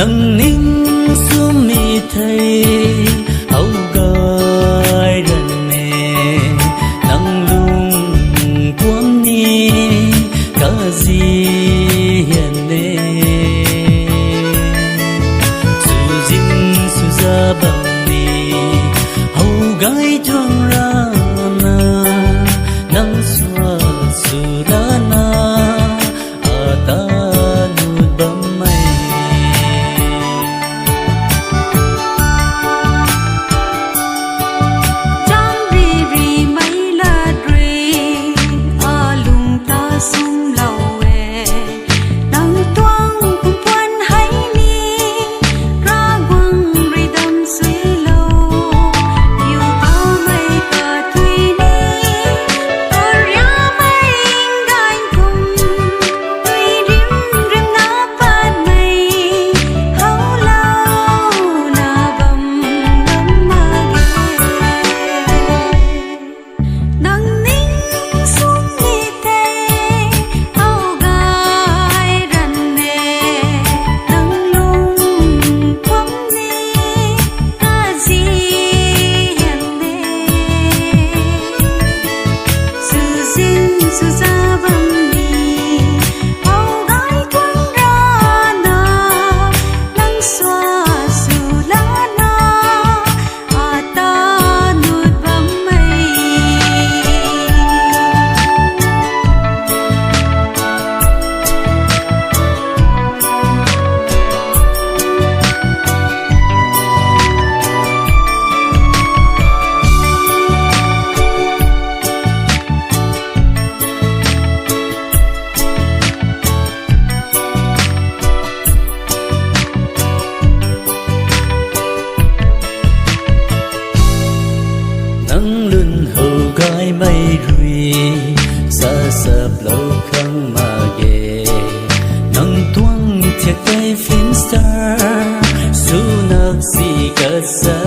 nâng ninh xuống mi thầy hậu gai gần nè nâng lung quấn ni cả gì hiền nè su dinh su ra bằng ni hậu gai chuông ra na nâng xóa su ra na ta mây rùi xa sập lâu không mà ghé nắng tuang thiệt tay phim star su nạc gì cả xa